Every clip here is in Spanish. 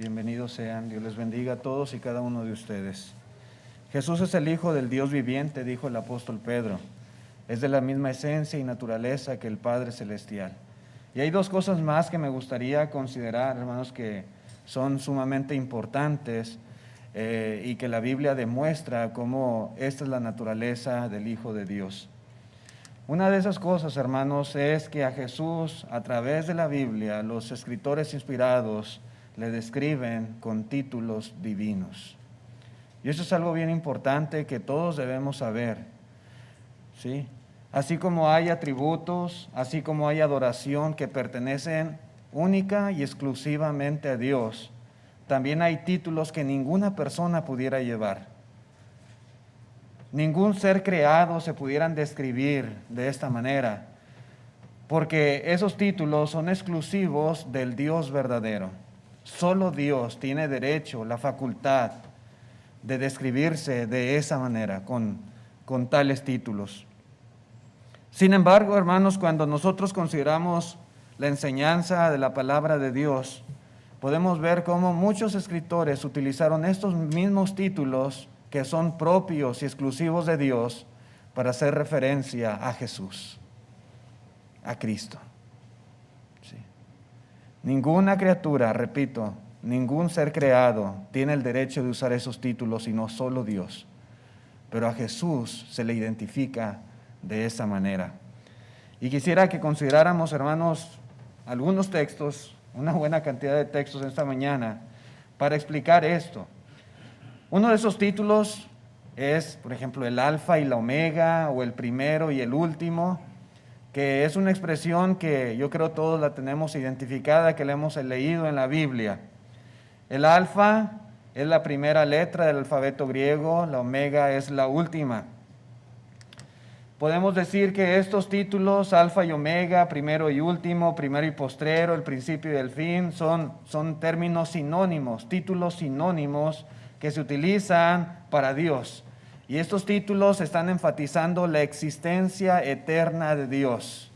Bienvenidos sean, Dios les bendiga a todos y cada uno de ustedes. Jesús es el Hijo del Dios viviente, dijo el apóstol Pedro. Es de la misma esencia y naturaleza que el Padre Celestial. Y hay dos cosas más que me gustaría considerar, hermanos, que son sumamente importantes y que la Biblia demuestra cómo esta es la naturaleza del Hijo de Dios. Una de esas cosas, hermanos, es que a Jesús, a través de la Biblia, los escritores inspirados le describen con títulos divinos. Y eso es algo bien importante que todos debemos saber, ¿sí? Así como hay atributos, así como hay adoración que pertenecen única y exclusivamente a Dios, también hay títulos que ninguna persona pudiera llevar. Ningún ser creado se pudieran describir de esta manera, porque esos títulos son exclusivos del Dios verdadero. Solo Dios tiene derecho, la facultad de describirse de esa manera, con tales títulos. Sin embargo, hermanos, cuando nosotros consideramos la enseñanza de la palabra de Dios, podemos ver cómo muchos escritores utilizaron estos mismos títulos que son propios y exclusivos de Dios para hacer referencia a Jesús, a Cristo. Sí. Ninguna criatura, repito, ningún ser creado tiene el derecho de usar esos títulos, sino solo Dios. Pero a Jesús se le identifica de esa manera. Y quisiera que consideráramos, hermanos, algunos textos, una buena cantidad de textos esta mañana, para explicar esto. Uno de esos títulos es, por ejemplo, el alfa y la omega, o el primero y el último, que es una expresión que yo creo todos la tenemos identificada, que la hemos leído en la Biblia. El alfa es la primera letra del alfabeto griego, la omega es la última. Podemos decir que estos títulos, alfa y omega, primero y último, primero y postrero, el principio y el fin, son términos sinónimos, títulos sinónimos que se utilizan para Dios. Y estos títulos están enfatizando la existencia eterna de Dios.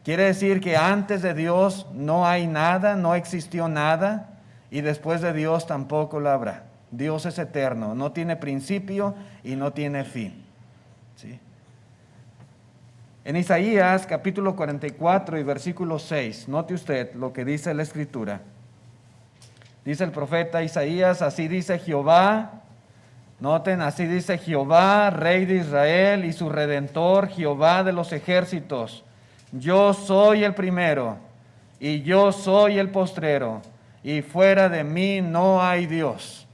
Quiere decir que antes de Dios no hay nada, no existió nada, y después de Dios tampoco lo habrá. Dios es eterno, no tiene principio y no tiene fin. ¿Sí? En Isaías capítulo 44 y versículo 6, note usted lo que dice la Escritura. Dice el profeta Isaías, así dice Jehová, noten, así dice Jehová, Rey de Israel y su Redentor, Jehová de los ejércitos. Yo soy el primero y yo soy el postrero, y fuera de mí no hay Dios.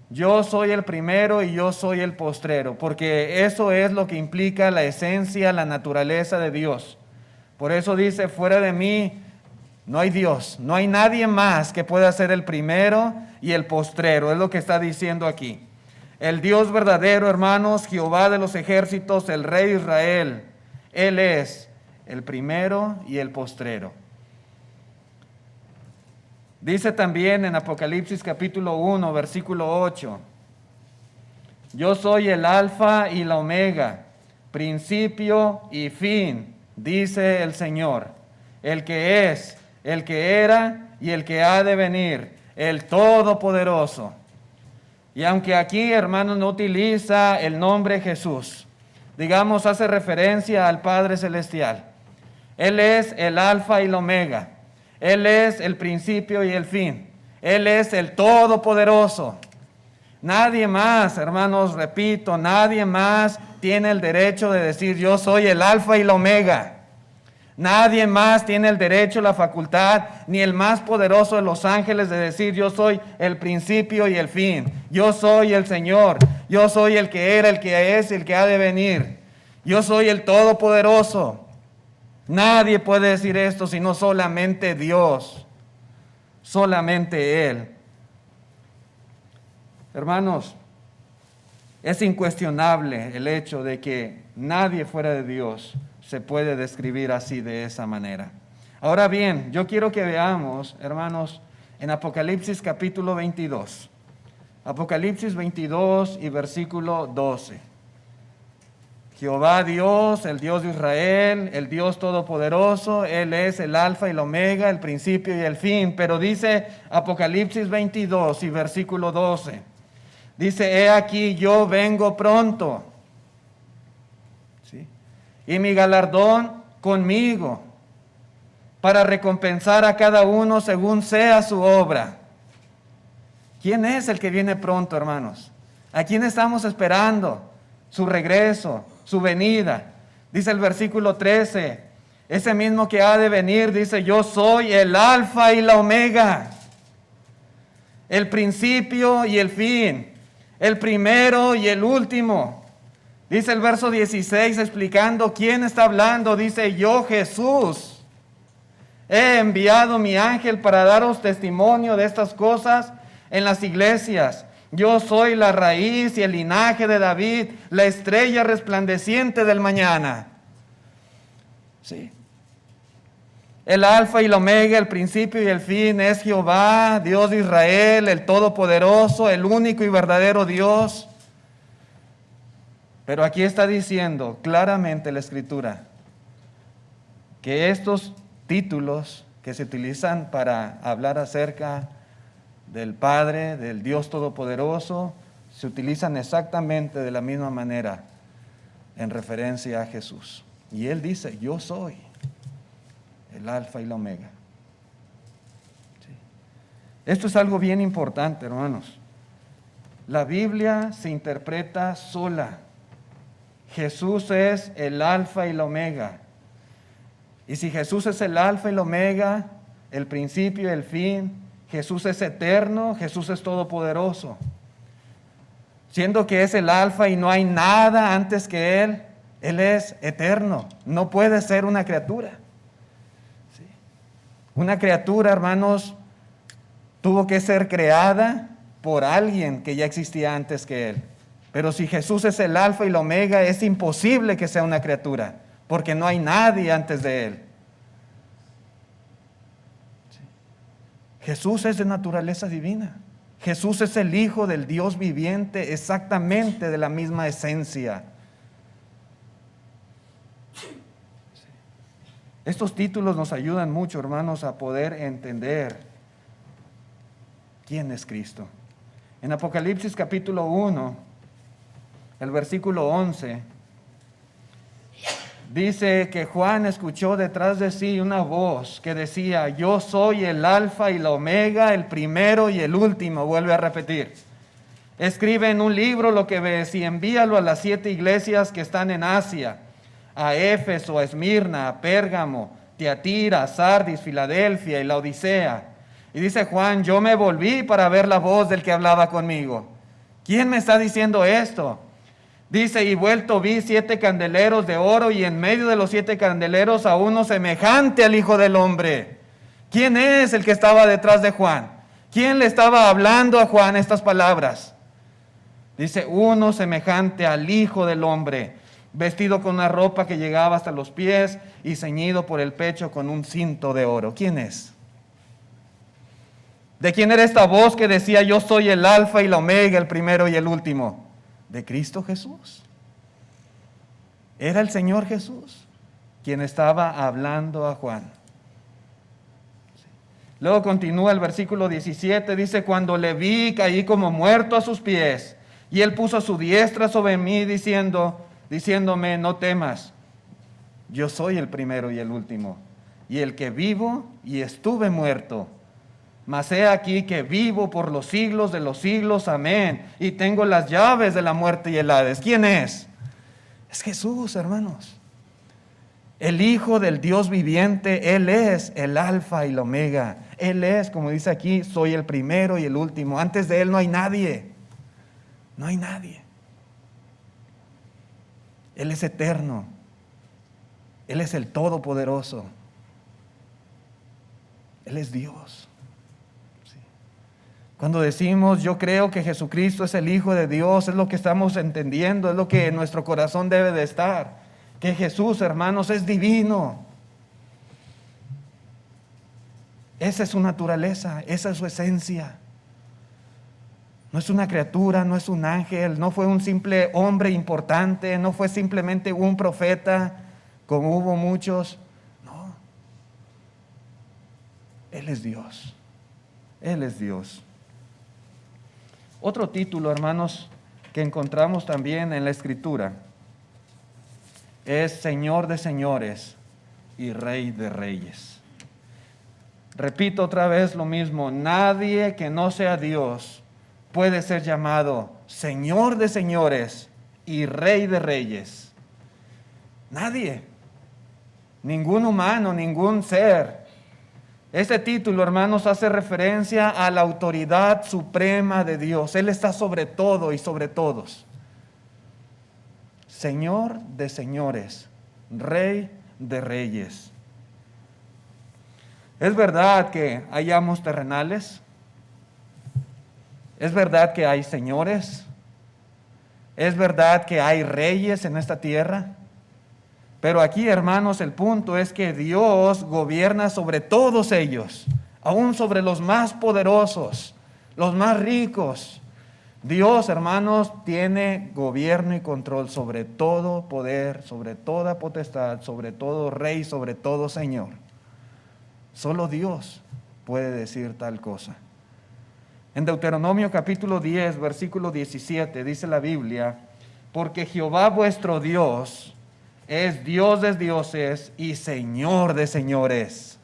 Yo soy el primero y yo soy el postrero, porque eso es lo que implica la esencia, la naturaleza de Dios. Por eso dice, fuera de mí no hay Dios, no hay nadie más que pueda ser el primero y el postrero, es lo que está diciendo aquí. El Dios verdadero, hermanos, Jehová de los ejércitos, el Rey de Israel, Él es el primero y el postrero. Dice también en Apocalipsis capítulo 1, versículo 8, yo soy el alfa y la omega, principio y fin, dice el Señor, el que es, el que era y el que ha de venir, el Todopoderoso. Y aunque aquí, hermanos, no utiliza el nombre Jesús, digamos, hace referencia al Padre Celestial. Él es el alfa y la omega. Él es el principio y el fin. Él es el Todopoderoso. Nadie más, hermanos, repito, nadie más tiene el derecho de decir yo soy el alfa y la omega. Nadie más tiene el derecho, la facultad, ni el más poderoso de los ángeles de decir yo soy el principio y el fin. Yo soy el Señor. Yo soy el que era, el que es, el que ha de venir. Yo soy el Todopoderoso. Nadie puede decir esto sino solamente Dios, solamente Él. Hermanos, es incuestionable el hecho de que nadie fuera de Dios se puede describir así, de esa manera. Ahora bien, yo quiero que veamos, hermanos, en Apocalipsis capítulo 22. Apocalipsis 22 y versículo 12. Jehová Dios, el Dios de Israel, el Dios Todopoderoso, Él es el Alfa y el Omega, el principio y el fin. Pero dice Apocalipsis 22 y versículo 12, dice, he aquí yo vengo pronto, ¿sí? Y mi galardón conmigo, para recompensar a cada uno según sea su obra. ¿Quién es el que viene pronto, hermanos? ¿A quién estamos esperando? Su regreso, su venida. Dice el versículo 13, ese mismo que ha de venir, dice, yo soy el Alfa y la Omega, el principio y el fin, el primero y el último. Dice el verso 16 explicando quién está hablando, dice, yo Jesús he enviado mi ángel para daros testimonio de estas cosas en las iglesias. Yo soy la raíz y el linaje de David, la estrella resplandeciente del mañana. Sí. El Alfa y el Omega, el principio y el fin, es Jehová, Dios de Israel, el Todopoderoso, el único y verdadero Dios. Pero aquí está diciendo claramente la Escritura que estos títulos que se utilizan para hablar acerca del Padre, del Dios Todopoderoso, se utilizan exactamente de la misma manera en referencia a Jesús. Y Él dice, yo soy el Alfa y la Omega. ¿Sí? Esto es algo bien importante, hermanos. La Biblia se interpreta sola. Jesús es el Alfa y la Omega. Y si Jesús es el Alfa y la Omega, el principio y el fin, Jesús es eterno, Jesús es todopoderoso. Siendo que es el Alfa y no hay nada antes que Él, Él es eterno, no puede ser una criatura. ¿Sí? Una criatura, hermanos, tuvo que ser creada por alguien que ya existía antes que Él. Pero si Jesús es el Alfa y la Omega, es imposible que sea una criatura, porque no hay nadie antes de Él. Jesús es de naturaleza divina. Jesús es el Hijo del Dios viviente, exactamente de la misma esencia. Estos títulos nos ayudan mucho, hermanos, a poder entender quién es Cristo. En Apocalipsis capítulo 1, el versículo 11, dice que Juan escuchó detrás de sí una voz que decía, yo soy el Alfa y la Omega, el primero y el último. Vuelve a repetir. Escribe en un libro lo que ves y envíalo a las 7 iglesias que están en Asia, a Éfeso, a Esmirna, a Pérgamo, Tiatira, Sardis, Filadelfia y la Odisea. Y dice Juan, yo me volví para ver la voz del que hablaba conmigo. ¿Quién me está diciendo esto? Dice, y vuelto vi 7 candeleros de oro y en medio de los 7 candeleros a uno semejante al Hijo del Hombre. ¿Quién es el que estaba detrás de Juan? ¿Quién le estaba hablando a Juan estas palabras? Dice, uno semejante al Hijo del Hombre, vestido con una ropa que llegaba hasta los pies y ceñido por el pecho con un cinto de oro. ¿Quién es? ¿De quién era esta voz que decía, yo soy el Alfa y la Omega, el primero y el último? De Cristo Jesús. Era el Señor Jesús quien estaba hablando a Juan. Luego continúa el versículo 17, dice, cuando le vi caí como muerto a sus pies, y él puso su diestra sobre mí diciéndome, no temas, yo soy el primero y el último, y el que vivo y estuve muerto. Mas he aquí que vivo por los siglos de los siglos, amén. Y tengo las llaves de la muerte y el Hades. ¿Quién es? Es Jesús, hermanos. El Hijo del Dios viviente, Él es el Alfa y el Omega. Él es, como dice aquí, soy el primero y el último. Antes de Él no hay nadie. No hay nadie. Él es eterno. Él es el Todopoderoso. Él es Dios. Cuando decimos, yo creo que Jesucristo es el Hijo de Dios, es lo que estamos entendiendo, es lo que en nuestro corazón debe de estar. Que Jesús, hermanos, es divino. Esa es su naturaleza, esa es su esencia. No es una criatura, no es un ángel, no fue un simple hombre importante, no fue simplemente un profeta, como hubo muchos. No, Él es Dios. Él es Dios. Otro título, hermanos, que encontramos también en la Escritura es Señor de señores y Rey de reyes. Repito otra vez lo mismo, nadie que no sea Dios puede ser llamado Señor de señores y Rey de reyes. Nadie, ningún humano, ningún ser. Este título, hermanos, hace referencia a la autoridad suprema de Dios. Él está sobre todo y sobre todos. Señor de señores, Rey de reyes. ¿Es verdad que hay amos terrenales? ¿Es verdad que hay señores? ¿Es verdad que hay reyes en esta tierra? Pero aquí, hermanos, el punto es que Dios gobierna sobre todos ellos, aún sobre los más poderosos, los más ricos. Dios, hermanos, tiene gobierno y control sobre todo poder, sobre toda potestad, sobre todo rey, sobre todo señor. Solo Dios puede decir tal cosa. En Deuteronomio capítulo 10, versículo 17, dice la Biblia, porque Jehová vuestro Dios es Dios de dioses y Señor de señores.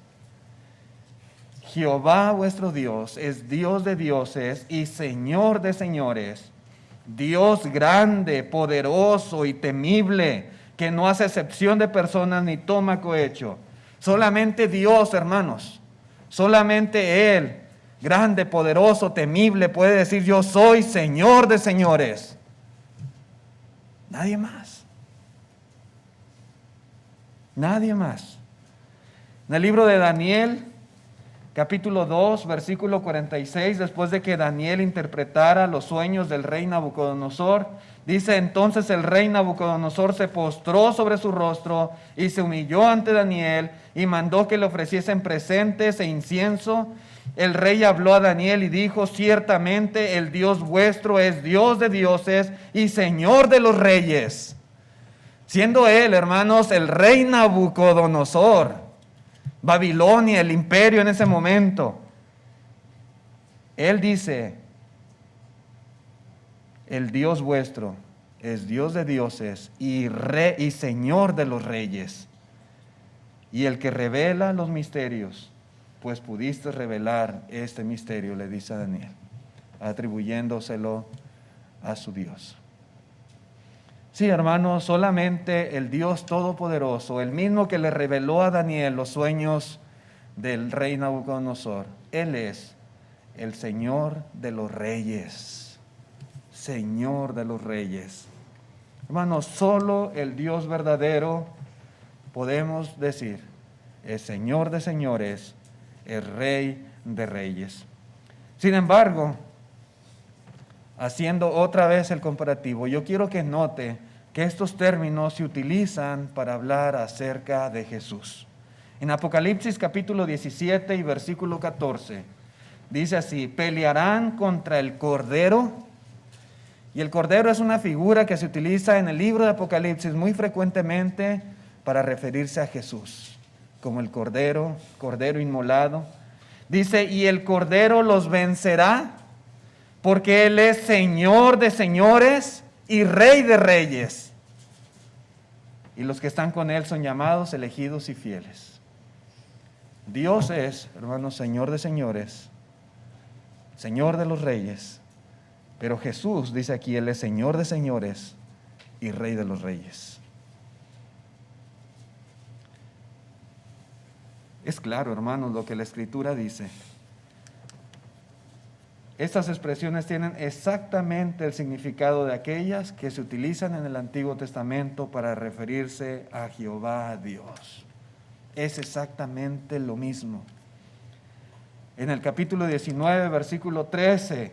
Jehová vuestro Dios es Dios de dioses y Señor de señores, Dios grande, poderoso y temible, que no hace excepción de personas ni toma cohecho. Solamente Dios, hermanos, solamente Él, grande, poderoso, temible, puede decir yo soy Señor de señores. Nadie más. Nadie más. En el libro de Daniel, capítulo 2, versículo 46, después de que Daniel interpretara los sueños del rey Nabucodonosor, dice, entonces el rey Nabucodonosor se postró sobre su rostro y se humilló ante Daniel y mandó que le ofreciesen presentes e incienso. El rey habló a Daniel y dijo, ciertamente el Dios vuestro es Dios de dioses y Señor de los reyes. Siendo él, hermanos, el rey Nabucodonosor, Babilonia, el imperio en ese momento. Él dice, el Dios vuestro es Dios de dioses y Señor de los reyes, y el que revela los misterios, pues pudiste revelar este misterio, le dice a Daniel, atribuyéndoselo a su Dios. Sí, hermanos, solamente el Dios Todopoderoso, el mismo que le reveló a Daniel los sueños del rey Nabucodonosor, Él es el Señor de los reyes. Señor de los reyes. Hermanos, solo el Dios verdadero, podemos decir, es Señor de señores, es Rey de reyes. Sin embargo, haciendo otra vez el comparativo, yo quiero que note que estos términos se utilizan para hablar acerca de Jesús. En Apocalipsis capítulo 17 y versículo 14, dice así, pelearán contra el Cordero, y el Cordero es una figura que se utiliza en el libro de Apocalipsis muy frecuentemente para referirse a Jesús, como el Cordero inmolado. Dice, y el Cordero los vencerá, porque Él es Señor de señores y Rey de reyes. Y los que están con Él son llamados, elegidos y fieles. Dios es, hermanos, Señor de señores, Señor de los reyes. Pero Jesús, dice aquí, Él es Señor de señores y Rey de los reyes. Es claro, hermanos, lo que la Escritura dice. Estas expresiones tienen exactamente el significado de aquellas que se utilizan en el Antiguo Testamento para referirse a Jehová Dios. Es exactamente lo mismo. En el capítulo 19, versículo 13,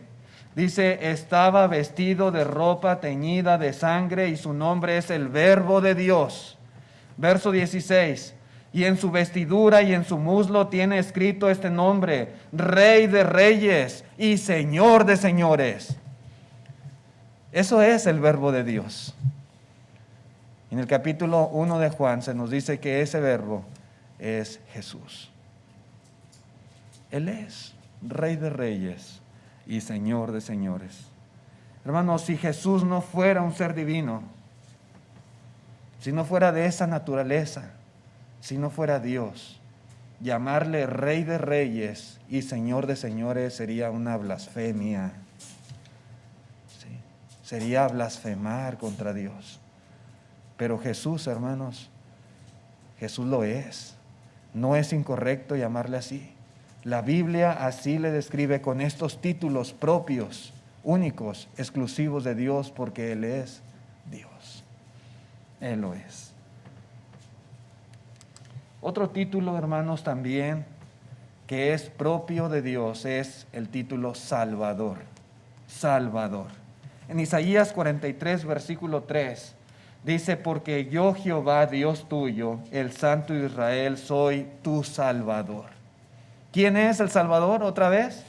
dice, estaba vestido de ropa teñida de sangre y su nombre es el Verbo de Dios. Verso 16, y en su vestidura y en su muslo tiene escrito este nombre, Rey de reyes y Señor de señores. Eso es el verbo de Dios. En el capítulo 1 de Juan se nos dice que ese verbo es Jesús. Él es Rey de Reyes y Señor de Señores. Hermanos, si Jesús no fuera un ser divino, si no fuera de esa naturaleza, si no fuera Dios, llamarle Rey de Reyes y Señor de Señores sería una blasfemia. ¿Sí? Sería blasfemar contra Dios. Pero Jesús, hermanos, Jesús lo es. No es incorrecto llamarle así. La Biblia así le describe con estos títulos propios, únicos, exclusivos de Dios, porque Él es Dios. Él lo es. Otro título, hermanos, también que es propio de Dios es el título Salvador. Salvador. En Isaías 43, versículo 3, dice: porque yo, Jehová, Dios tuyo, el Santo de Israel, soy tu Salvador. ¿Quién es el Salvador otra vez?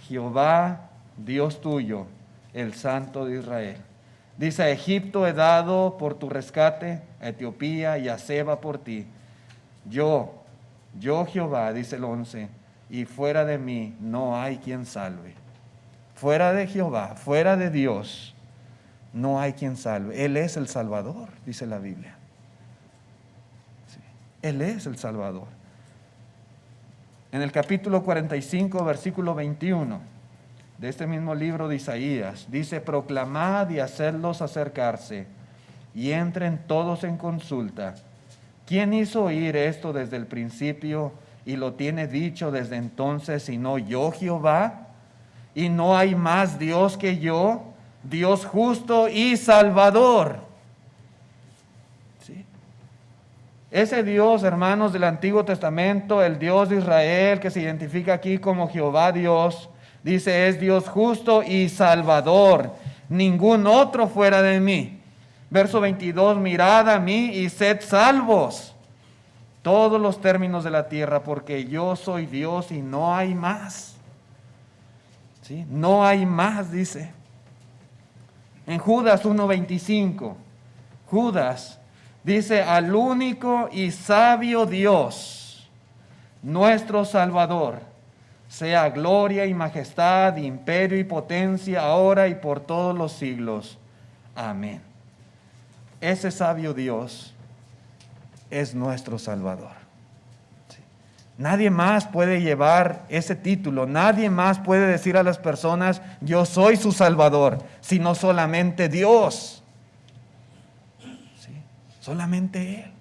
Jehová, Dios tuyo, el Santo de Israel. Dice: a Egipto he dado por tu rescate, a Etiopía y a Seba por ti. Yo Jehová, dice el 11, y fuera de mí no hay quien salve. Fuera de Jehová, fuera de Dios, no hay quien salve. Él es el Salvador, dice la Biblia. Sí, Él es el Salvador. En el capítulo 45, versículo 21 de este mismo libro de Isaías, dice: proclamad y hacedlos acercarse, y entren todos en consulta. ¿Quién hizo oír esto desde el principio y lo tiene dicho desde entonces, sino yo, Jehová? Y no hay más Dios que yo, Dios justo y Salvador. ¿Sí? Ese Dios, hermanos, del Antiguo Testamento, el Dios de Israel, que se identifica aquí como Jehová Dios, dice: es Dios justo y Salvador, ningún otro fuera de mí. Verso 22, mirad a mí y sed salvos todos los términos de la tierra, porque yo soy Dios y no hay más. ¿Sí? No hay más, dice. En Judas 1:25, Judas dice: al único y sabio Dios, nuestro Salvador, sea gloria y majestad, imperio y potencia, ahora y por todos los siglos. Amén. Ese sabio Dios es nuestro Salvador. Sí. Nadie más puede llevar ese título, nadie más puede decir a las personas: yo soy su Salvador, sino solamente Dios. Sí. Solamente Él.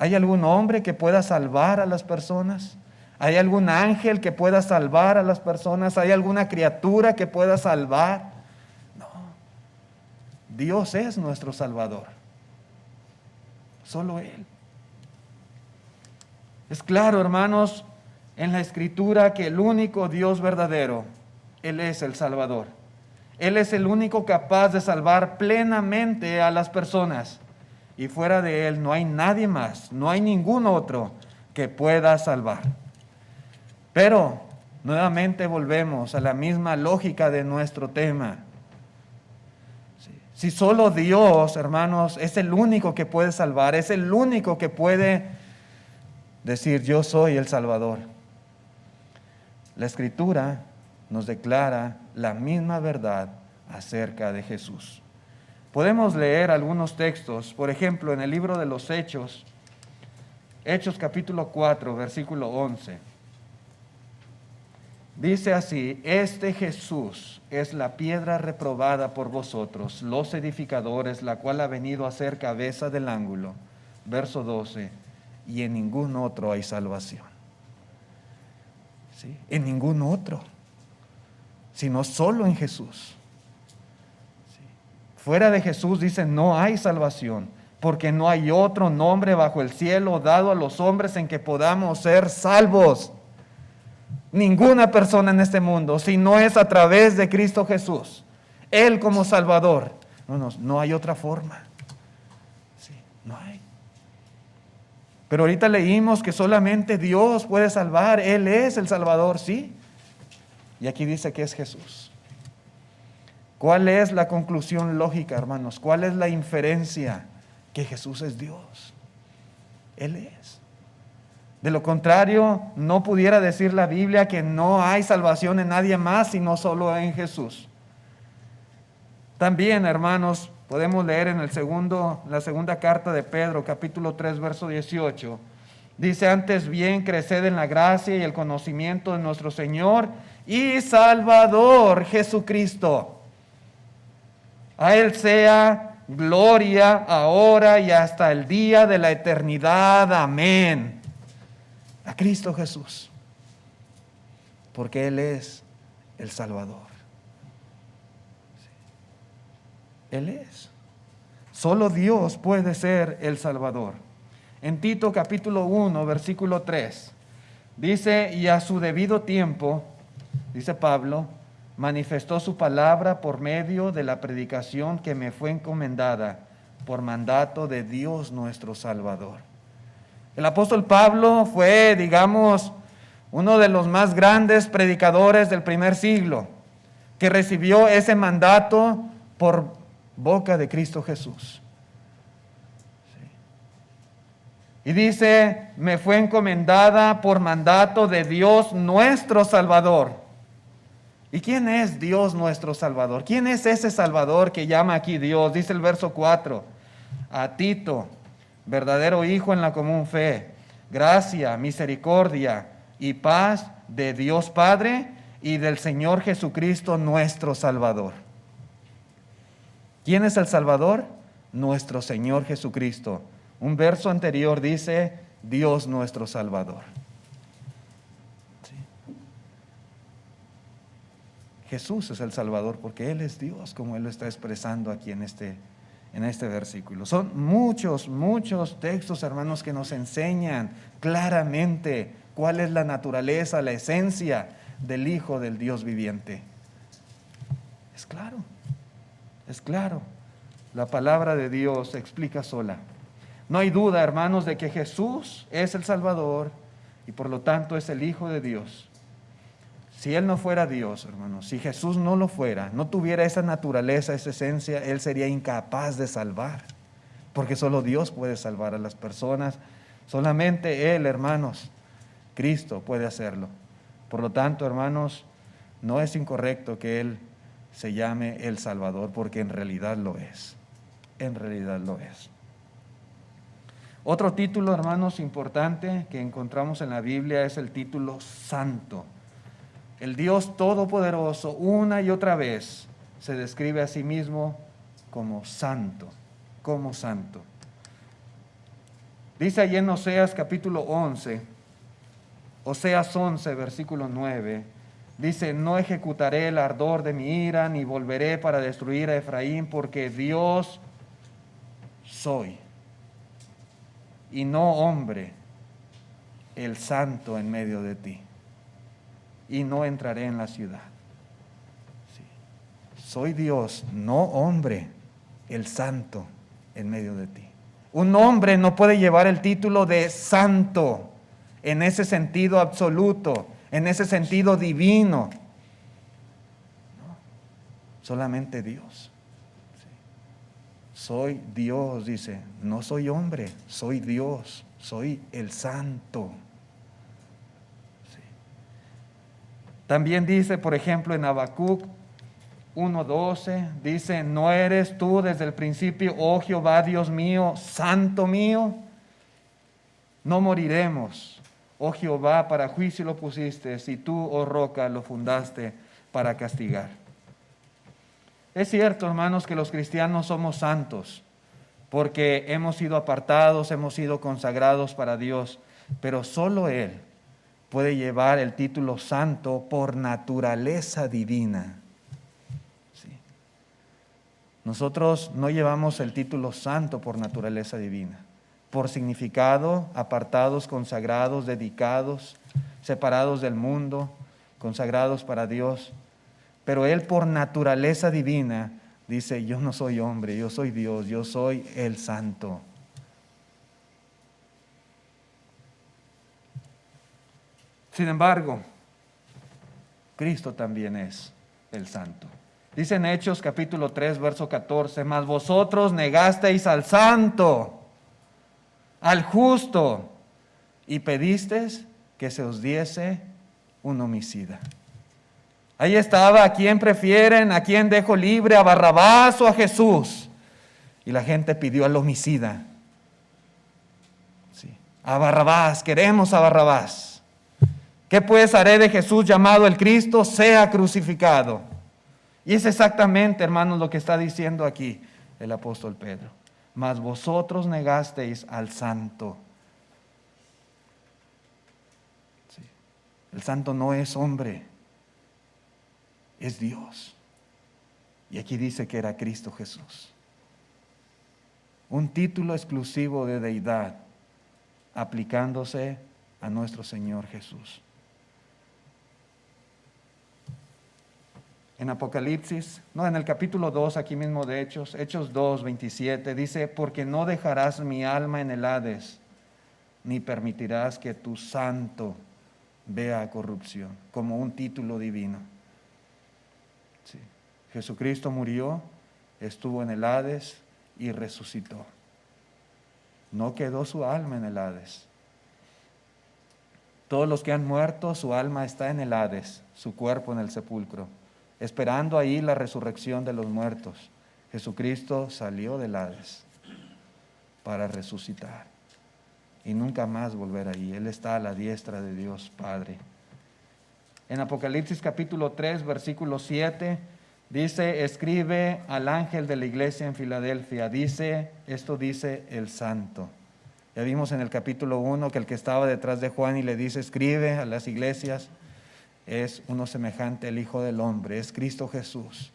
¿Hay algún hombre que pueda salvar a las personas? ¿Hay algún ángel que pueda salvar a las personas? ¿Hay alguna criatura que pueda salvar? No. Dios es nuestro Salvador. Solo Él. Es claro, hermanos, en la Escritura que el único Dios verdadero, Él es el Salvador. Él es el único capaz de salvar plenamente a las personas. Y fuera de Él no hay nadie más, no hay ningún otro que pueda salvar. Pero nuevamente volvemos a la misma lógica de nuestro tema. Si solo Dios, hermanos, es el único que puede salvar, es el único que puede decir: yo soy el Salvador. La Escritura nos declara la misma verdad acerca de Jesús. Podemos leer algunos textos, por ejemplo, en el libro de los Hechos, Hechos capítulo 4, versículo 11. Dice así: este Jesús es la piedra reprobada por vosotros, los edificadores, la cual ha venido a ser cabeza del ángulo. Verso 12, y en ningún otro hay salvación. ¿Sí? En ningún otro, sino solo en Jesús. ¿Sí? Fuera de Jesús, dice, no hay salvación, porque no hay otro nombre bajo el cielo dado a los hombres en que podamos ser salvos. Ninguna persona en este mundo, si no es a través de Cristo Jesús, Él como Salvador. No hay otra forma. Sí, no hay. Pero ahorita leímos que solamente Dios puede salvar. Él es el Salvador, sí. Y aquí dice que es Jesús. ¿Cuál es la conclusión lógica, hermanos? ¿Cuál es la inferencia? Que Jesús es Dios. Él es. De lo contrario, no pudiera decir la Biblia que no hay salvación en nadie más, sino solo en Jesús. También, hermanos, podemos leer en la segunda carta de Pedro, capítulo 3, verso 18. Dice, antes bien, creced en la gracia y el conocimiento de nuestro Señor y Salvador Jesucristo. A Él sea gloria ahora y hasta el día de la eternidad. Amén. A Cristo Jesús, porque Él es el Salvador. Él es. Solo Dios puede ser el Salvador. En Tito capítulo 1, versículo 3, dice, y a su debido tiempo, dice Pablo, manifestó su palabra por medio de la predicación que me fue encomendada por mandato de Dios nuestro Salvador. El apóstol Pablo fue, digamos, uno de los más grandes predicadores del primer siglo, que recibió ese mandato por boca de Cristo Jesús. Y dice, me fue encomendada por mandato de Dios nuestro Salvador. ¿Y quién es Dios nuestro Salvador? ¿Quién es ese Salvador que llama aquí Dios? Dice el verso 4, a Tito, verdadero hijo en la común fe, gracia, misericordia y paz de Dios Padre y del Señor Jesucristo nuestro Salvador. ¿Quién es el Salvador? Nuestro Señor Jesucristo. Un verso anterior dice, Dios nuestro Salvador. ¿Sí? Jesús es el Salvador porque Él es Dios, como Él lo está expresando aquí en este versículo. Son muchos textos, hermanos, que nos enseñan claramente cuál es la naturaleza, la esencia del Hijo del Dios viviente. Es claro, es claro. La palabra de Dios se explica sola. No hay duda, hermanos, de que Jesús es el Salvador y por lo tanto es el Hijo de Dios. Si Él no fuera Dios, hermanos, si Jesús no lo fuera, no tuviera esa naturaleza, esa esencia, Él sería incapaz de salvar. Porque solo Dios puede salvar a las personas. Solamente Él, hermanos, Cristo puede hacerlo. Por lo tanto, hermanos, no es incorrecto que Él se llame el Salvador, porque en realidad lo es. En realidad lo es. Otro título, hermanos, importante que encontramos en la Biblia es el título Santo. El Dios Todopoderoso, una y otra vez, se describe a sí mismo como santo, como santo. Dice allí en Oseas capítulo 11, Oseas 11, versículo 9, dice, no ejecutaré el ardor de mi ira, ni volveré para destruir a Efraín, porque Dios soy, y no hombre, el santo en medio de ti. Y no entraré en la ciudad. Sí. Soy Dios, no hombre, el santo en medio de ti. Un hombre no puede llevar el título de santo en ese sentido absoluto, en ese sentido divino. No, solamente Dios. Sí. Soy Dios, dice, no soy hombre, soy Dios, soy el santo. También dice, por ejemplo, en Habacuc 1:12, dice, ¿no eres tú desde el principio, oh Jehová, Dios mío, santo mío? No moriremos, oh Jehová, para juicio lo pusiste, si tú, oh roca, lo fundaste para castigar. Es cierto, hermanos, que los cristianos somos santos, porque hemos sido apartados, hemos sido consagrados para Dios, pero solo Él puede llevar el título santo por naturaleza divina. Sí. Nosotros no llevamos el título santo por naturaleza divina, por significado, apartados, consagrados, dedicados, separados del mundo, consagrados para Dios. Pero Él por naturaleza divina dice, yo no soy hombre, yo soy Dios, yo soy el santo. Sin embargo, Cristo también es el santo. Dice en Hechos capítulo 3, verso 14, mas vosotros negasteis al santo, al justo, y pedisteis que se os diese un homicida. Ahí estaba, ¿a quién prefieren? ¿A quién dejo libre? ¿A Barrabás o a Jesús? Y la gente pidió al homicida. Sí. A Barrabás, queremos a Barrabás. ¿Qué pues haré de Jesús llamado el Cristo? Sea crucificado. Y es exactamente, hermanos, lo que está diciendo aquí el apóstol Pedro. Mas vosotros negasteis al santo. Sí. El santo no es hombre, es Dios. Y aquí dice que era Cristo Jesús. Un título exclusivo de deidad aplicándose a nuestro Señor Jesús. En Apocalipsis, en el capítulo 2, aquí mismo de Hechos 2, 27, dice, porque no dejarás mi alma en el Hades, ni permitirás que tu santo vea corrupción, como un título divino. Sí. Jesucristo murió, estuvo en el Hades y resucitó. No quedó su alma en el Hades. Todos los que han muerto, su alma está en el Hades, su cuerpo en el sepulcro, esperando ahí la resurrección de los muertos. Jesucristo salió del Hades para resucitar y nunca más volver ahí. Él está a la diestra de Dios Padre. En Apocalipsis capítulo 3, versículo 7, dice, escribe al ángel de la iglesia en Filadelfia. Esto dice el santo. Ya vimos en el capítulo 1 que el que estaba detrás de Juan y le dice, escribe a las iglesias, es uno semejante al Hijo del Hombre, es Cristo Jesús.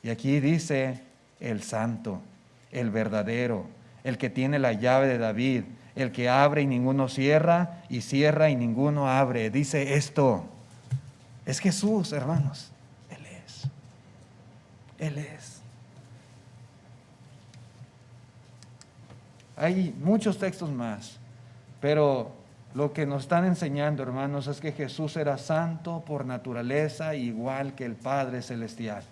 Y aquí dice el santo, el verdadero, el que tiene la llave de David, el que abre y ninguno cierra, y cierra y ninguno abre. Dice esto, es Jesús, hermanos, Él es. Él es. Hay muchos textos más, pero lo que nos están enseñando, hermanos, es que Jesús era santo por naturaleza, igual que el Padre Celestial.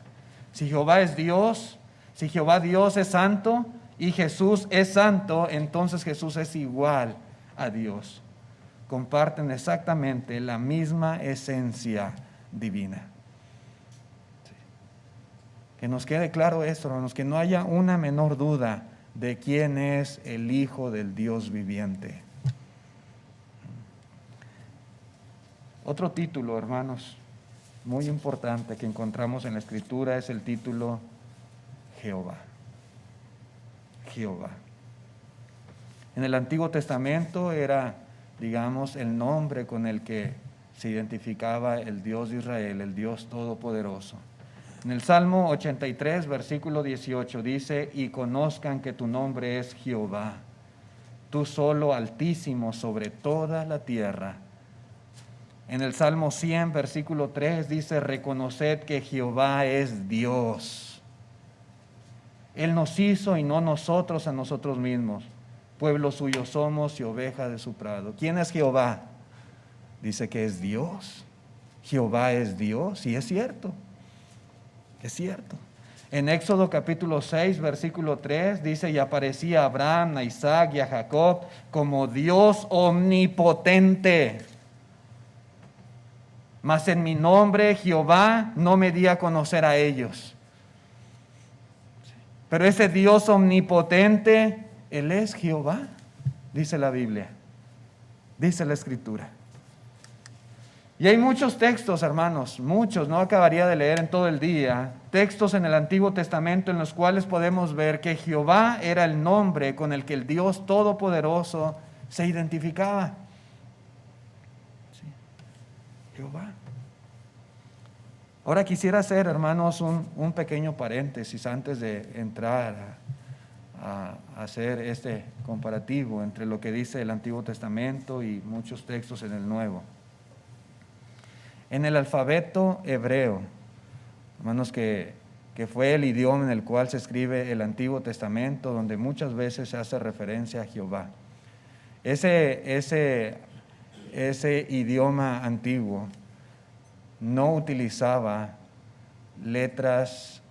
Si Jehová es Dios, si Jehová Dios es santo y Jesús es santo, entonces Jesús es igual a Dios. Comparten exactamente la misma esencia divina. Sí. Que nos quede claro esto, hermanos, que no haya una menor duda de quién es el Hijo del Dios viviente. Otro título, hermanos, muy importante que encontramos en la Escritura es el título Jehová. Jehová. En el Antiguo Testamento era, digamos, el nombre con el que se identificaba el Dios de Israel, el Dios Todopoderoso. En el Salmo 83, versículo 18 dice, y conozcan que tu nombre es Jehová, tú solo altísimo sobre toda la tierra. En el Salmo 100, versículo 3 dice, reconoced que Jehová es Dios. Él nos hizo y no nosotros a nosotros mismos. Pueblo suyo somos y oveja de su prado. ¿Quién es Jehová? Dice que es Dios. Jehová es Dios y es cierto. Es cierto. En Éxodo capítulo 6, versículo 3 dice, y aparecía a Abraham, a Isaac y a Jacob como Dios omnipotente. Mas en mi nombre Jehová no me di a conocer a ellos. Pero ese Dios omnipotente, Él es Jehová, dice la Biblia, dice la Escritura. Y hay muchos textos, hermanos, muchos, no acabaría de leer en todo el día, textos en el Antiguo Testamento en los cuales podemos ver que Jehová era el nombre con el que el Dios Todopoderoso se identificaba. Sí. Jehová. Ahora quisiera hacer, hermanos, un pequeño paréntesis antes de entrar a hacer este comparativo entre lo que dice el Antiguo Testamento y muchos textos en el Nuevo. En el alfabeto hebreo, hermanos, que fue el idioma en el cual se escribe el Antiguo Testamento, donde muchas veces se hace referencia a Jehová. Ese idioma antiguo no utilizaba letras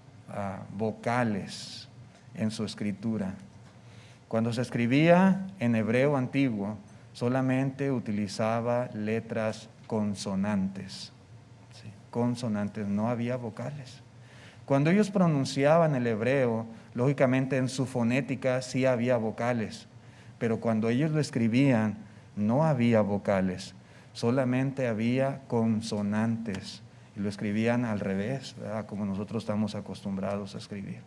vocales en su escritura. Cuando se escribía en hebreo antiguo, solamente utilizaba letras consonantes. ¿Sí? Consonantes, no había vocales. Cuando ellos pronunciaban el hebreo, lógicamente en su fonética sí había vocales, pero cuando ellos lo escribían no había vocales, solamente había consonantes. Y lo escribían al revés, ¿verdad? Como nosotros estamos acostumbrados a escribir.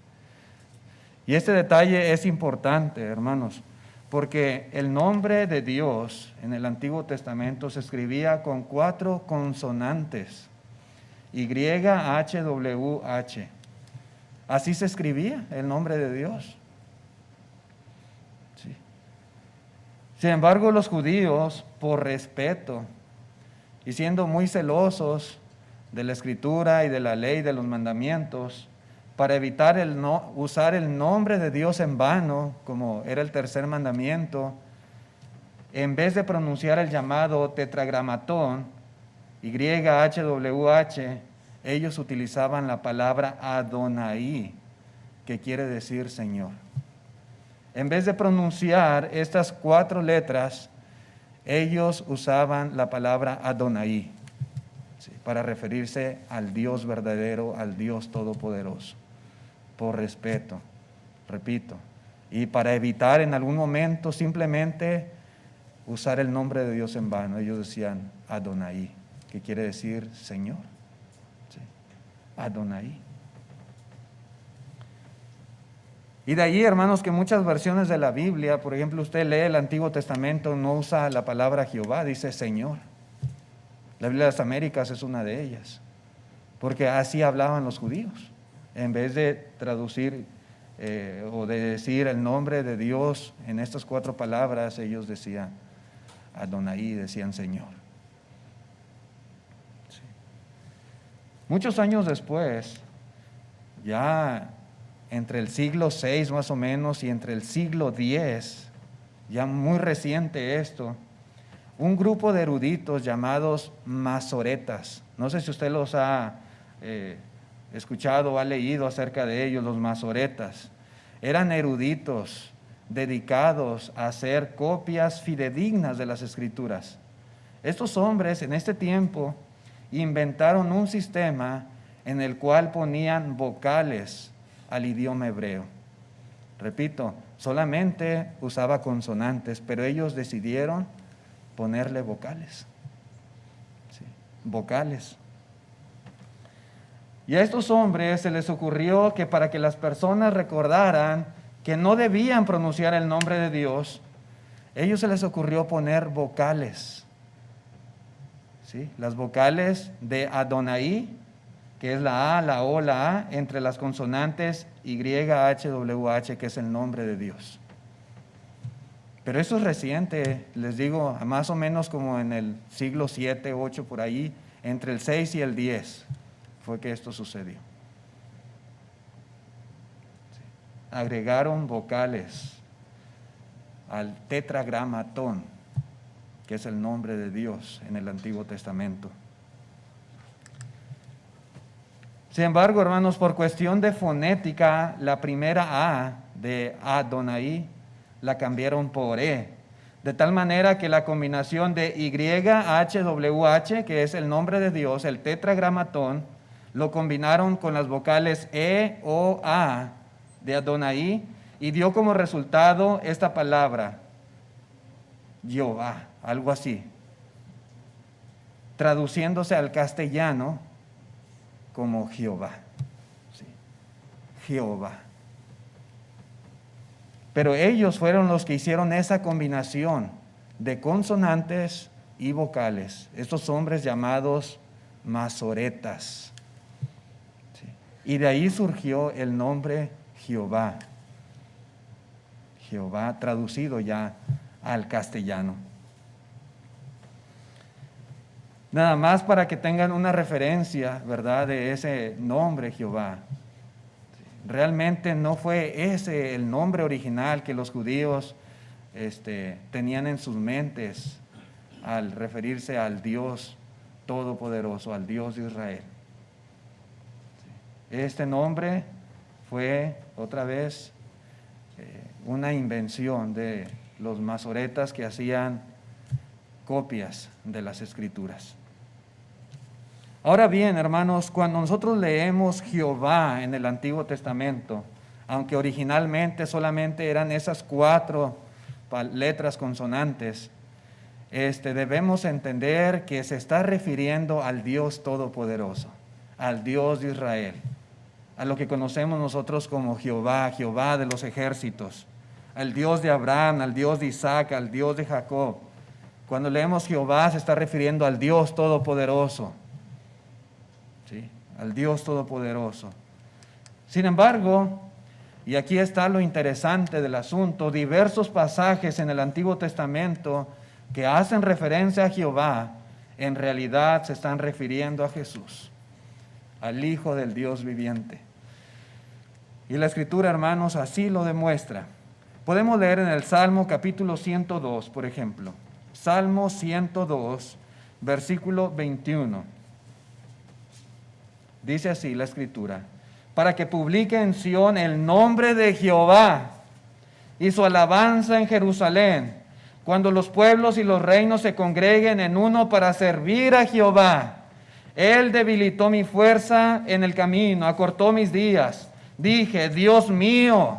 Y este detalle es importante, hermanos, porque el nombre de Dios en el Antiguo Testamento se escribía con 4 consonantes, YHWH. Así se escribía el nombre de Dios. Sí. Sin embargo, los judíos, por respeto y siendo muy celosos de la Escritura y de la ley de los mandamientos, para evitar usar el nombre de Dios en vano, como era el tercer mandamiento, en vez de pronunciar el llamado tetragramatón, YHWH, ellos utilizaban la palabra Adonai, que quiere decir Señor. En vez de pronunciar estas 4 letras, ellos usaban la palabra Adonai, ¿sí? Para referirse al Dios verdadero, al Dios todopoderoso, por respeto, repito, y para evitar en algún momento simplemente usar el nombre de Dios en vano. Ellos decían Adonai, que quiere decir Señor. ¿Sí? Adonai. Y de allí, hermanos, que muchas versiones de la Biblia, por ejemplo, usted lee el Antiguo Testamento, no usa la palabra Jehová, dice Señor. La Biblia de las Américas es una de ellas, porque así hablaban los judíos. En vez de traducir o de decir el nombre de Dios en estas 4 palabras, ellos decían Adonai, decían Señor. Sí. Muchos años después, ya entre el siglo VI más o menos y entre el siglo X, ya muy reciente esto, un grupo de eruditos llamados masoretas, no sé si usted los ha escuchado o ha leído acerca de ellos, los masoretas, eran eruditos dedicados a hacer copias fidedignas de las Escrituras. Estos hombres en este tiempo inventaron un sistema en el cual ponían vocales al idioma hebreo. Repito, solamente usaba consonantes, pero ellos decidieron ponerle vocales. ¿Sí? Vocales. Y a estos hombres se les ocurrió que para que las personas recordaran que no debían pronunciar el nombre de Dios, a ellos se les ocurrió poner vocales. ¿Sí? Las vocales de Adonai, que es la A, la O, la A, entre las consonantes YHWH, que es el nombre de Dios. Pero eso es reciente, les digo, más o menos como en el siglo 7, 8, por ahí, entre el 6 y el 10 fue que esto sucedió. Sí. Agregaron vocales al tetragramatón, que es el nombre de Dios en el Antiguo Testamento. Sin embargo, hermanos, por cuestión de fonética, la primera A de Adonai la cambiaron por E, de tal manera que la combinación de YHWH, que es el nombre de Dios, el tetragramatón, lo combinaron con las vocales E, O, A de Adonai y dio como resultado esta palabra, Jehová, algo así, traduciéndose al castellano como Jehová. ¿Sí? Jehová. Pero ellos fueron los que hicieron esa combinación de consonantes y vocales, estos hombres llamados masoretas. ¿Sí? Y de ahí surgió el nombre Jehová. Jehová traducido ya al castellano. Nada más para que tengan una referencia, ¿verdad?, de ese nombre Jehová. Realmente no fue ese el nombre original que los judíos tenían en sus mentes al referirse al Dios Todopoderoso, al Dios de Israel. Este nombre fue otra vez una invención de los masoretas que hacían copias de las Escrituras. Ahora bien, hermanos, cuando nosotros leemos Jehová en el Antiguo Testamento, aunque originalmente solamente eran esas 4 letras consonantes, debemos entender que se está refiriendo al Dios Todopoderoso, al Dios de Israel, a lo que conocemos nosotros como Jehová, Jehová de los ejércitos, al Dios de Abraham, al Dios de Isaac, al Dios de Jacob. Cuando leemos Jehová se está refiriendo al Dios Todopoderoso, ¿sí? Al Dios Todopoderoso. Sin embargo, y aquí está lo interesante del asunto, diversos pasajes en el Antiguo Testamento que hacen referencia a Jehová, en realidad se están refiriendo a Jesús, al Hijo del Dios viviente. Y la Escritura, hermanos, así lo demuestra. Podemos leer en el Salmo capítulo 102, por ejemplo. Salmo 102, versículo 21. Dice así la Escritura: para que publique en Sión el nombre de Jehová y su alabanza en Jerusalén, cuando los pueblos y los reinos se congreguen en uno para servir a Jehová. Él debilitó mi fuerza en el camino, acortó mis días. Dije, Dios mío,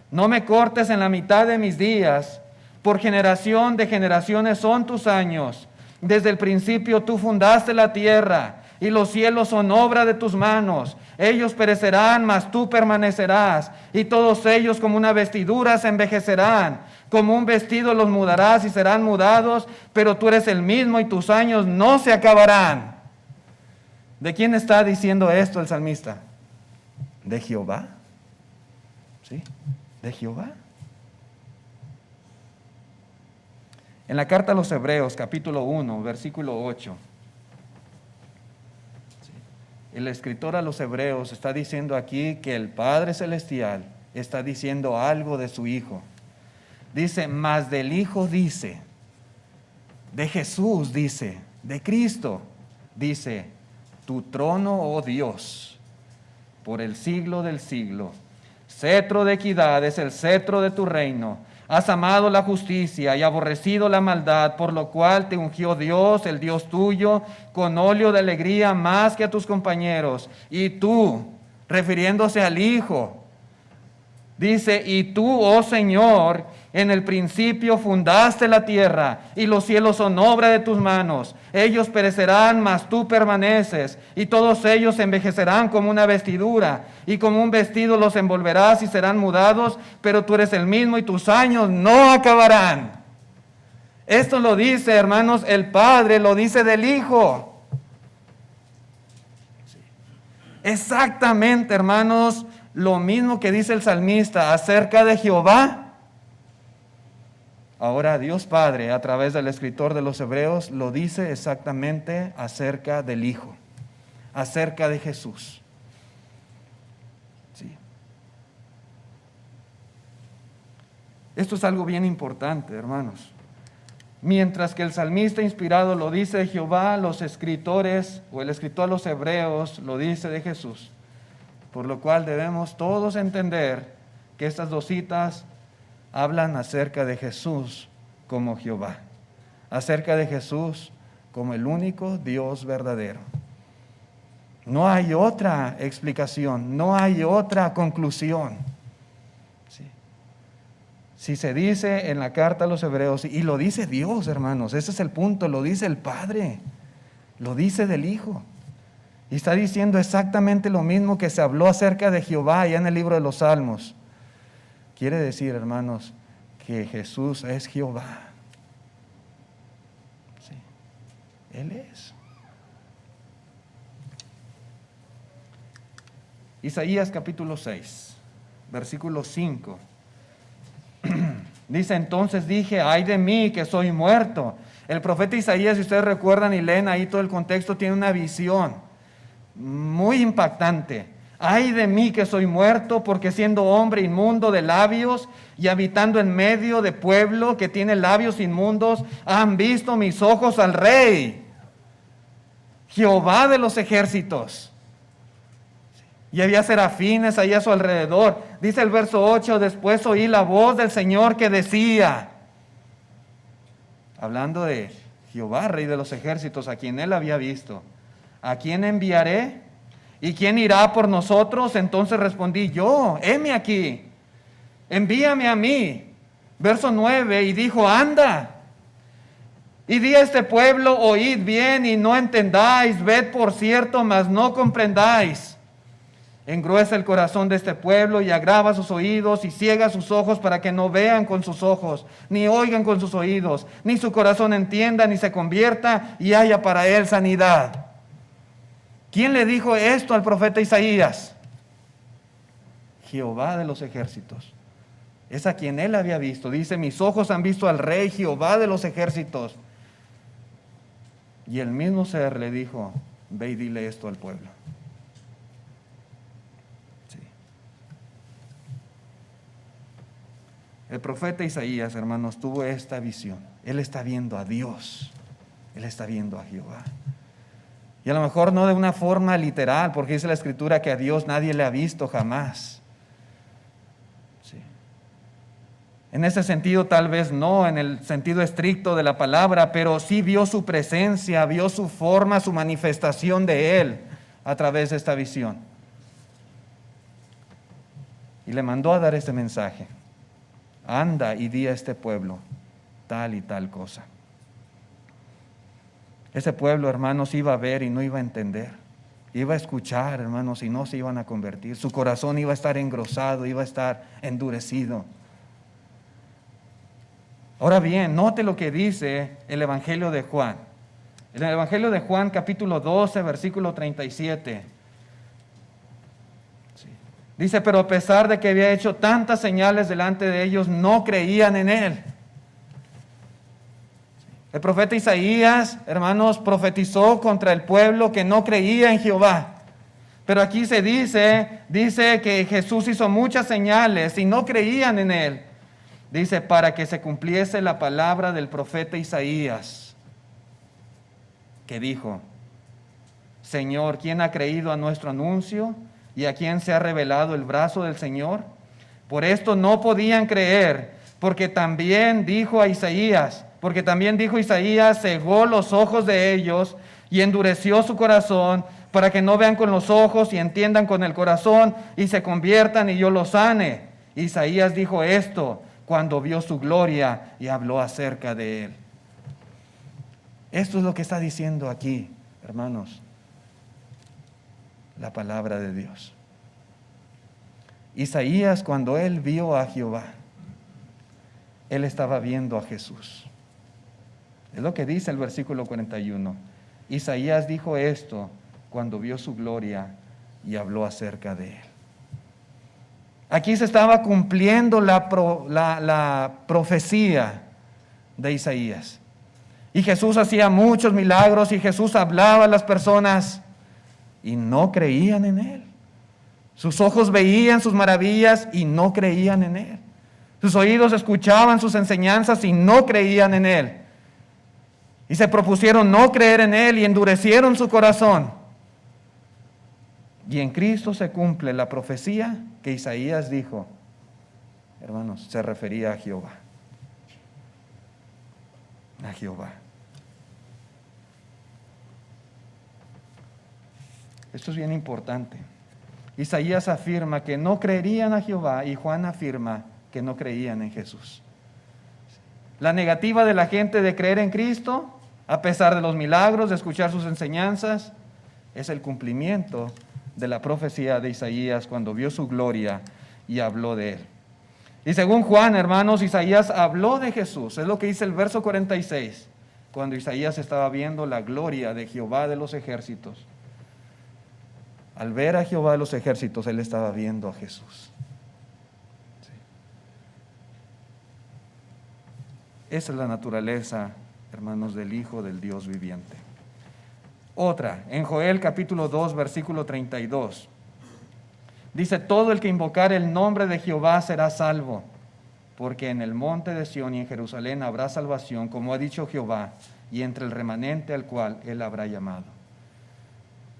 no me cortes en la mitad de mis días. Por generación de generaciones son tus años. Desde el principio tú fundaste la tierra, y los cielos son obra de tus manos. Ellos perecerán, mas tú permanecerás, y todos ellos como una vestidura se envejecerán. Como un vestido los mudarás y serán mudados, pero tú eres el mismo y tus años no se acabarán. ¿De quién está diciendo esto el salmista? ¿De Jehová? ¿Sí? ¿De Jehová? En la carta a los Hebreos, capítulo 1, versículo 8, el escritor a los Hebreos está diciendo aquí que el Padre Celestial está diciendo algo de su Hijo. Dice, mas del Hijo dice, de Jesús dice, de Cristo dice, tu trono, oh Dios, por el siglo del siglo. Cetro de equidad es el cetro de tu reino. Has amado la justicia y aborrecido la maldad, por lo cual te ungió Dios, el Dios tuyo, con óleo de alegría más que a tus compañeros. Y tú, refiriéndose al Hijo, dice, y tú, oh Señor, en el principio fundaste la tierra, y los cielos son obra de tus manos. Ellos perecerán, mas tú permaneces, y todos ellos envejecerán como una vestidura, y como un vestido los envolverás y serán mudados, pero tú eres el mismo y tus años no acabarán. Esto lo dice, hermanos, el Padre, lo dice del Hijo. Exactamente, hermanos, lo mismo que dice el salmista acerca de Jehová. Ahora Dios Padre, a través del escritor de los Hebreos, lo dice exactamente acerca del Hijo, acerca de Jesús. Sí. Esto es algo bien importante, hermanos. Mientras que el salmista inspirado lo dice de Jehová, los escritores o el escritor de los Hebreos lo dice de Jesús. Por lo cual debemos todos entender que estas dos citas hablan acerca de Jesús como Jehová, acerca de Jesús como el único Dios verdadero. No hay otra explicación, no hay otra conclusión. ¿Sí? Si se dice en la carta a los Hebreos, y lo dice Dios, hermanos, ese es el punto, lo dice el Padre, lo dice del Hijo. Y está diciendo exactamente lo mismo que se habló acerca de Jehová allá en el libro de los Salmos. Quiere decir, hermanos, que Jesús es Jehová. Sí, Él es. Isaías capítulo 6, versículo 5. Dice, entonces dije, ay de mí que soy muerto. El profeta Isaías, si ustedes recuerdan y leen ahí todo el contexto, tiene una visión muy impactante. Ay de mí que soy muerto, porque siendo hombre inmundo de labios y habitando en medio de pueblo que tiene labios inmundos, han visto mis ojos al Rey, Jehová de los ejércitos. Y había serafines ahí a su alrededor. Dice el verso 8, después oí la voz del Señor que decía, hablando de Jehová, Rey de los ejércitos, a quien él había visto, ¿a quién enviaré? ¿Y quién irá por nosotros? Entonces respondí yo, heme aquí, envíame a mí. Verso 9, y dijo, anda, y di a este pueblo, oíd bien y no entendáis, ved por cierto, mas no comprendáis. Engruesa el corazón de este pueblo y agrava sus oídos y ciega sus ojos para que no vean con sus ojos, ni oigan con sus oídos, ni su corazón entienda, ni se convierta y haya para él sanidad. ¿Quién le dijo esto al profeta Isaías? Jehová de los ejércitos. Es a quien él había visto. Dice, mis ojos han visto al Rey, Jehová de los ejércitos. Y el mismo ser le dijo, ve y dile esto al pueblo. Sí. El profeta Isaías, hermanos, tuvo esta visión. Él está viendo a Dios. Él está viendo a Jehová. Y a lo mejor no de una forma literal, porque dice la Escritura que a Dios nadie le ha visto jamás. Sí. En ese sentido tal vez no, en el sentido estricto de la palabra, pero sí vio su presencia, vio su forma, su manifestación de Él a través de esta visión. Y le mandó a dar este mensaje. Anda y di a este pueblo tal y tal cosa. Ese pueblo, hermanos, iba a ver y no iba a entender. Iba a escuchar, hermanos, y no se iban a convertir. Su corazón iba a estar engrosado, iba a estar endurecido. Ahora bien, note lo que dice el Evangelio de Juan. En el Evangelio de Juan, capítulo 12, versículo 37. Sí. Dice, pero a pesar de que había hecho tantas señales delante de ellos, no creían en él. El profeta Isaías, hermanos, profetizó contra el pueblo que no creía en Jehová. Pero aquí se dice que Jesús hizo muchas señales y no creían en él. Dice, para que se cumpliese la palabra del profeta Isaías, que dijo, Señor, ¿quién ha creído a nuestro anuncio? ¿Y a quién se ha revelado el brazo del Señor? Por esto no podían creer, porque también dijo Isaías, cegó los ojos de ellos y endureció su corazón, para que no vean con los ojos y entiendan con el corazón y se conviertan y yo los sane. Isaías dijo esto cuando vio su gloria y habló acerca de él. Esto es lo que está diciendo aquí, hermanos, la palabra de Dios. Isaías, cuando él vio a Jehová, él estaba viendo a Jesús. Es lo que dice el versículo 41. Isaías dijo esto cuando vio su gloria y habló acerca de él. Aquí se estaba cumpliendo la profecía de Isaías. Y Jesús hacía muchos milagros y Jesús hablaba a las personas y no creían en él. Sus ojos veían sus maravillas y no creían en él. Sus oídos escuchaban sus enseñanzas y no creían en él. Y se propusieron no creer en él y endurecieron su corazón. Y en Cristo se cumple la profecía que Isaías dijo. Hermanos, se refería a Jehová. A Jehová. Esto es bien importante. Isaías afirma que no creerían a Jehová y Juan afirma que no creían en Jesús. La negativa de la gente de creer en Cristo, a pesar de los milagros, de escuchar sus enseñanzas, es el cumplimiento de la profecía de Isaías cuando vio su gloria y habló de él. Y según Juan, hermanos, Isaías habló de Jesús. Es lo que dice el verso 46, cuando Isaías estaba viendo la gloria de Jehová de los ejércitos. Al ver a Jehová de los ejércitos, él estaba viendo a Jesús. Sí. Esa es la naturaleza, hermanos, del Hijo del Dios viviente. Otra, en Joel capítulo 2, versículo 32. Dice, todo el que invocar el nombre de Jehová será salvo, porque en el monte de Sión y en Jerusalén habrá salvación, como ha dicho Jehová, y entre el remanente al cual él habrá llamado.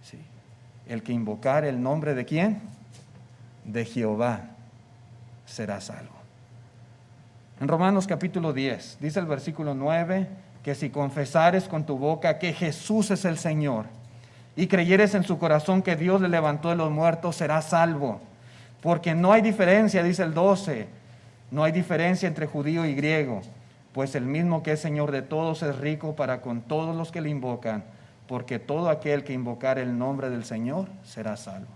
Sí. el que invocar el nombre de ¿quién? De Jehová será salvo. En Romanos capítulo 10, dice el versículo 9, que si confesares con tu boca que Jesús es el Señor y creyeres en su corazón que Dios le levantó de los muertos, serás salvo. Porque no hay diferencia, dice el 12, no hay diferencia entre judío y griego, pues el mismo que es Señor de todos es rico para con todos los que le invocan, porque todo aquel que invocare el nombre del Señor será salvo.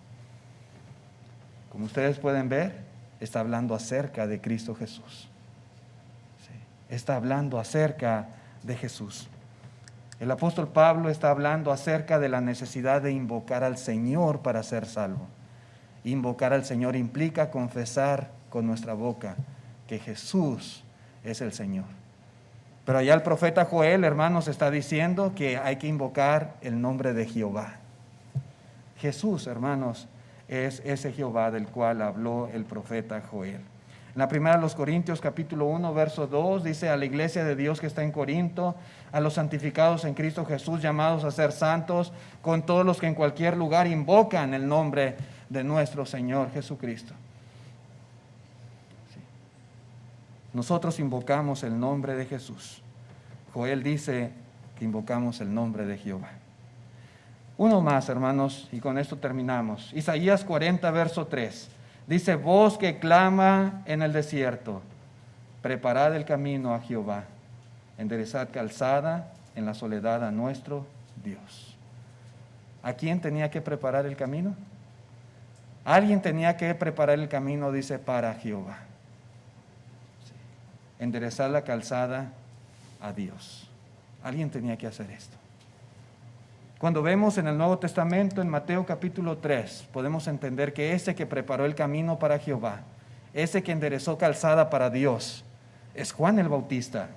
Como ustedes pueden ver, está hablando acerca de Cristo Jesús. Sí, está hablando acerca de Jesús. El apóstol Pablo está hablando acerca de la necesidad de invocar al Señor para ser salvo. Invocar al Señor implica confesar con nuestra boca que Jesús es el Señor. Pero allá el profeta Joel, hermanos, está diciendo que hay que invocar el nombre de Jehová. Jesús, hermanos, es ese Jehová del cual habló el profeta Joel. En la primera de los Corintios, capítulo 1, verso 2, dice: a la iglesia de Dios que está en Corinto, a los santificados en Cristo Jesús, llamados a ser santos, con todos los que en cualquier lugar invocan el nombre de nuestro Señor Jesucristo. Sí. Nosotros invocamos el nombre de Jesús. Joel dice que invocamos el nombre de Jehová. Uno más, hermanos, y con esto terminamos. Isaías 40, verso 3. Dice: voz que clama en el desierto, preparad el camino a Jehová, enderezad calzada en la soledad a nuestro Dios. ¿A quién tenía que preparar el camino? Alguien tenía que preparar el camino, dice, para Jehová. Sí. Enderezar la calzada a Dios. Alguien tenía que hacer esto. Cuando vemos en el Nuevo Testamento, en Mateo capítulo 3, podemos entender que ese que preparó el camino para Jehová, ese que enderezó calzada para Dios, es Juan el Bautista.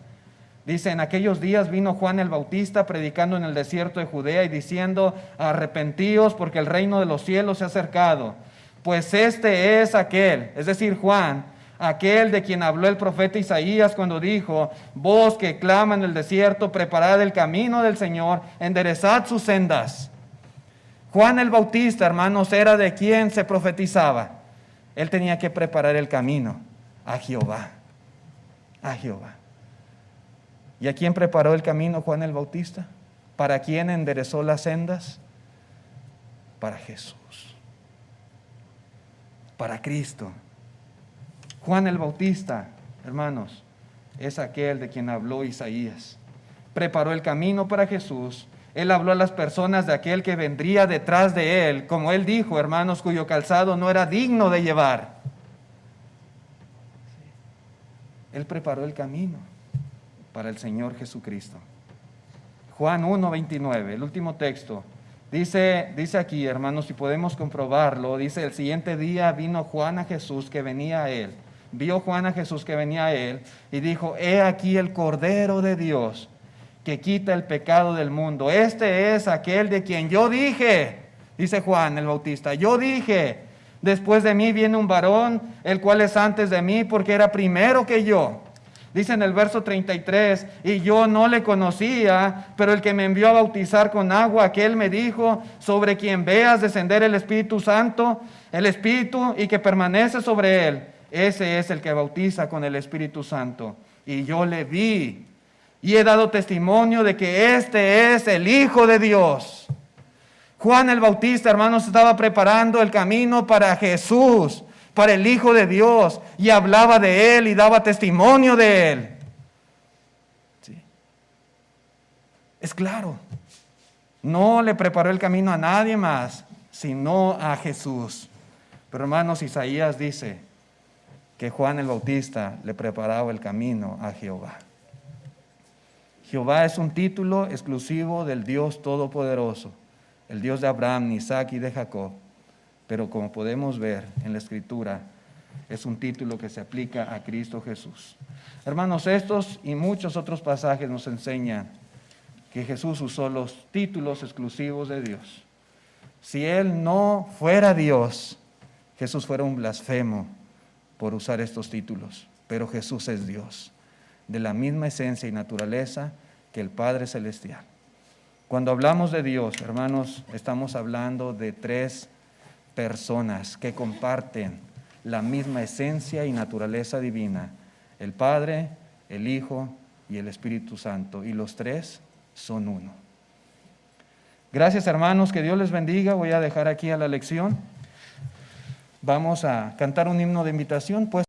Dice: en aquellos días vino Juan el Bautista predicando en el desierto de Judea y diciendo: arrepentíos porque el reino de los cielos se ha acercado. Pues este es aquel, es decir, Juan, aquel de quien habló el profeta Isaías cuando dijo: voz que clama en el desierto, preparad el camino del Señor, enderezad sus sendas. Juan el Bautista, hermanos, era de quien se profetizaba. Él tenía que preparar el camino a Jehová. A Jehová. ¿Y a quién preparó el camino Juan el Bautista? ¿Para quién enderezó las sendas? Para Jesús. Para Cristo. Juan el Bautista, hermanos, es aquel de quien habló Isaías. Preparó el camino para Jesús. Él habló a las personas de aquel que vendría detrás de él, como él dijo, hermanos, cuyo calzado no era digno de llevar. Él preparó el camino para el Señor Jesucristo. Juan 1:29, el último texto. Dice aquí, hermanos, si podemos comprobarlo, dice: el siguiente día vino Juan a Jesús que venía a él. Vio Juan a Jesús que venía a él y dijo: he aquí el Cordero de Dios que quita el pecado del mundo. Este es aquel de quien yo dije, dice Juan el Bautista, yo dije: después de mí viene un varón, el cual es antes de mí, porque era primero que yo. Dice en el verso 33, y yo no le conocía, pero el que me envió a bautizar con agua, aquel me dijo: sobre quien veas descender el Espíritu Santo, el Espíritu, y que permanece sobre él, ese es el que bautiza con el Espíritu Santo. Y yo le vi, y he dado testimonio de que este es el Hijo de Dios. Juan el Bautista, hermanos, estaba preparando el camino para Jesús, para el Hijo de Dios, y hablaba de él y daba testimonio de él. Sí. Es claro, no le preparó el camino a nadie más, sino a Jesús. Pero hermanos, Isaías dice que Juan el Bautista le preparaba el camino a Jehová. Jehová es un título exclusivo del Dios Todopoderoso, el Dios de Abraham, Isaac y de Jacob. Pero como podemos ver en la Escritura, es un título que se aplica a Cristo Jesús. Hermanos, estos y muchos otros pasajes nos enseñan que Jesús usó los títulos exclusivos de Dios. Si Él no fuera Dios, Jesús fuera un blasfemo por usar estos títulos. Pero Jesús es Dios, de la misma esencia y naturaleza que el Padre Celestial. Cuando hablamos de Dios, hermanos, estamos hablando de tres personas que comparten la misma esencia y naturaleza divina: el Padre, el Hijo y el Espíritu Santo, y los tres son uno. Gracias, hermanos, que Dios les bendiga. Voy a dejar aquí a la lección. Vamos a cantar un himno de invitación, pues.